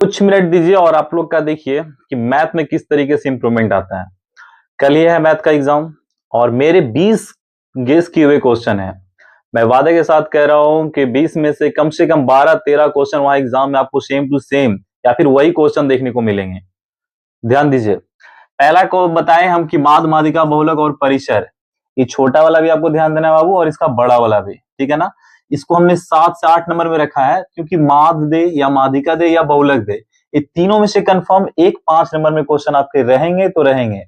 कुछ मिनट दीजिए और आप लोग का देखिए कि मैथ में किस तरीके से इंप्रूवमेंट आता है। कल ही है मैथ का एग्जाम और मेरे 20 गेस किए हुए क्वेश्चन है। मैं वादे के साथ कह रहा हूं कि 20 में से कम 12-13 क्वेश्चन वहां एग्जाम में आपको सेम टू सेम या फिर वही क्वेश्चन देखने को मिलेंगे। ध्यान दीजिए, पहला को बताएं हम कि माद, मादिका, बहुलक और परिसर। ये छोटा वाला भी आपको ध्यान देना है बाबू, और इसका बड़ा वाला भी, ठीक है ना। इसको हमने 7 से 8 नंबर में रखा है क्योंकि माद दे या मादिका दे या बहुलक दे, ये तीनों में से कंफर्म एक 5 नंबर में क्वेश्चन आपके रहेंगे तो रहेंगे।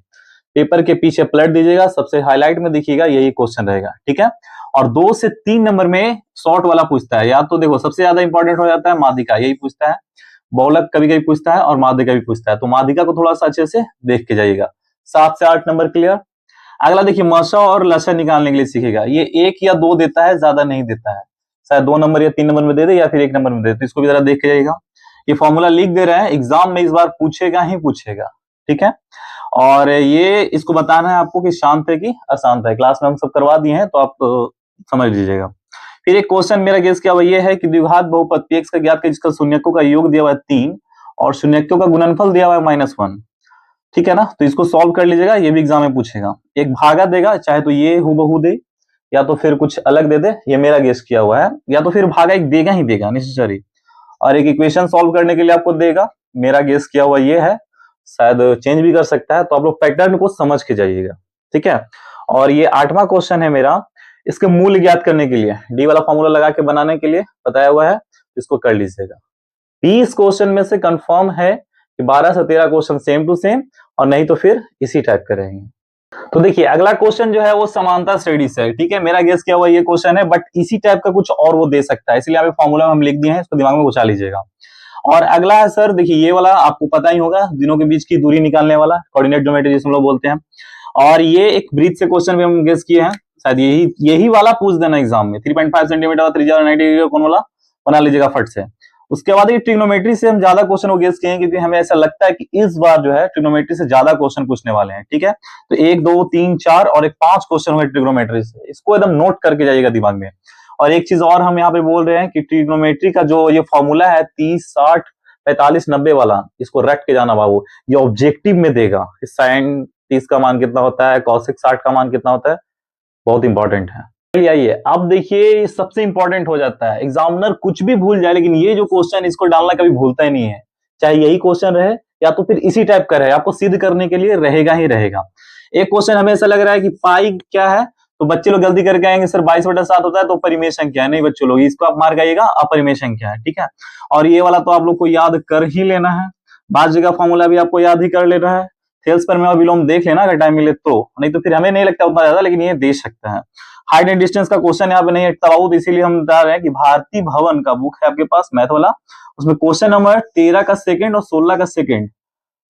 पेपर के पीछे पलट दीजिएगा, सबसे हाईलाइट में दिखिएगा, यही क्वेश्चन रहेगा, ठीक है। और 2 से 3 नंबर में शॉर्ट वाला पूछता है, या तो देखो सबसे ज्यादा इंपॉर्टेंट हो जाता है मादिका, यही पूछता है। बहुलक कभी कभी पूछता है और माध्यिका भी पूछता है, तो माध्यिका को थोड़ा सा अच्छे से देख के जाइएगा। 7 से 8 नंबर क्लियर। अगला देखिए, मशा और लशा निकालने के लिए सीखेगा। ये 1 या 2 देता है, ज्यादा नहीं देता है, शायद 2 नंबर या 3 नंबर में दे दे या फिर 1 नंबर में दे दे, तो इसको भी जरा देख के जाइएगा। ये फॉर्मूला लिख दे रहे हैं, एग्जाम में इस बार पूछेगा ही पूछेगा, ठीक है। और ये इसको बताना है आपको कि शांत है कि अशांत है। क्लास में हम सब करवा दिए हैं, तो आप समझ लीजिएगा। फिर एक क्वेश्चन मेरा गेस क्या हुआ, ये है कि द्विघात बहुपद x का ज्ञात है जिसका शून्यकों का योग दिया हुआ है 3 और शून्यकों का गुणनफल दिया हुआ है -1, ठीक है ना। तो इसको सॉल्व कर लीजिएगा, ये भी एग्जाम में पूछेगा। एक भागा देगा, चाहे तो ये हूबहू दे या तो फिर कुछ अलग दे दे, ये मेरा गेस किया हुआ है, या तो फिर भागा एक देगा ही देगा नेसेसरी, और एक इक्वेशन सॉल्व करने के लिए आपको देगा। मेरा गेस किया हुआ ये है, शायद चेंज भी कर सकता है, तो आप लोग पैटर्न को समझ के जाइएगा, ठीक है। और ये 8वां क्वेश्चन है मेरा, इसके मूल्य ज्ञात करने के लिए डी वाला फॉर्मूला लगा के बनाने के लिए बताया हुआ है, इसको कर लीजिएगा। 20 क्वेश्चन में से कंफर्म है कि 12 से 13 क्वेश्चन सेम टू सेम, और नहीं तो फिर इसी टाइप के रहेंगे। तो देखिए अगला क्वेश्चन जो है वो समांतर श्रेणी से है, ठीक है। मेरा गेस किया हुआ ये क्वेश्चन है, बट इसी टाइप का कुछ और वो दे सकता है, इसलिए आप फॉर्मूला हम लिख दिए हैं, इसको दिमाग में घुसा लीजिएगा। और अगला है सर, देखिए ये वाला आपको पता ही होगा, दिनों के बीच की दूरी निकालने वाला, कोऑर्डिनेट ज्योमेट्री जिसे हम लोग बोलते हैं। और ये एक ब्रीज से क्वेश्चन भी हम गेस किए हैं, शायद यही वाला पूछ देना एग्जाम में। 3.5 सेंटीमीटर त्रिज्या और 90 डिग्री कौन वाला बना लीजिएगा फट से। उसके बाद ये ट्रिग्नोमेट्री से हम ज्यादा क्वेश्चन वो गेस किए हैं, क्योंकि हमें ऐसा लगता है कि इस बार जो है ट्रिग्नोमेट्री से ज्यादा क्वेश्चन पूछने वाले हैं, ठीक है। तो 1 2 3 4 और एक 5 क्वेश्चन हुए ट्रिग्नोमेट्री से, इसको एकदम नोट करके जाइएगा दिमाग में। और एक चीज और हम यहाँ पे बोल रहे हैं कि ट्रिग्नोमेट्री का जो ये फॉर्मूला है 30 60 45 90 वाला, इसको रट के जाना बाबू, ये ऑब्जेक्टिव में देगा। साइन 30 का मान कितना होता है, कॉसेक 60 का मान कितना होता है, बहुत इंपॉर्टेंट है। चलिए आइए, अब देखिए सबसे इंपॉर्टेंट हो जाता है, एग्जामिनर कुछ भी भूल जाए लेकिन ये जो क्वेश्चन इसको डालना कभी भूलता ही नहीं है, चाहे यही क्वेश्चन रहे या तो फिर इसी टाइप का रहे, आपको सिद्ध करने के लिए रहेगा ही रहेगा। एक क्वेश्चन हमें ऐसा लग रहा है कि पाई क्या है, तो बच्चे लोग गलती करके आएंगे सर 22/7 होता है तो परिमेय संख्या है। नहीं बच्चों लोग, इसको आप मार्क आइएगा अपरिमेय संख्या है, ठीक है। और ये वाला तो आप लोग को याद कर ही लेना है, बात जगह फॉर्मूला भी आपको याद ही कर लेना है। थेल्स पर में विलोम देख लेना अगर टाइम मिले तो, नहीं तो फिर हमें नहीं लगता उतना ज्यादा, लेकिन ये दे सकता है। हाइट एंड डिस्टेंस का क्वेश्चन यहाँ पे नहीं हटता बाबू, तो इसीलिए हम बता रहे हैं कि भारती भवन का बुक है आपके पास मैथ वाला, उसमें क्वेश्चन नंबर 13 का सेकंड और 16 का सेकंड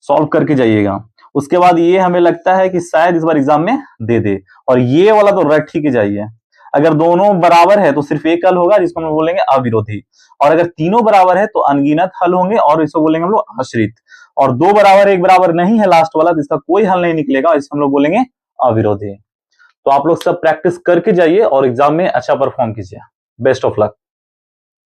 सॉल्व करके जाइएगा। उसके बाद ये हमें लगता है कि शायद इस बार एग्जाम में दे दे, और ये वाला तो रट ही के जाइए। अगर दोनों बराबर है तो सिर्फ एक हल होगा जिसको हम बोलेंगे अविरोधी, और अगर तीनों बराबर है तो अनगिनत हल होंगे और इसको बोलेंगे हम लोग आश्रित, और 2 बराबर 1 बराबर नहीं है लास्ट वाला, जिसका कोई हल नहीं निकलेगा, इसको हम लोग बोलेंगे अविरोधी। तो आप लोग सब प्रैक्टिस करके जाइए और एग्जाम में अच्छा परफॉर्म कीजिए। Best of luck.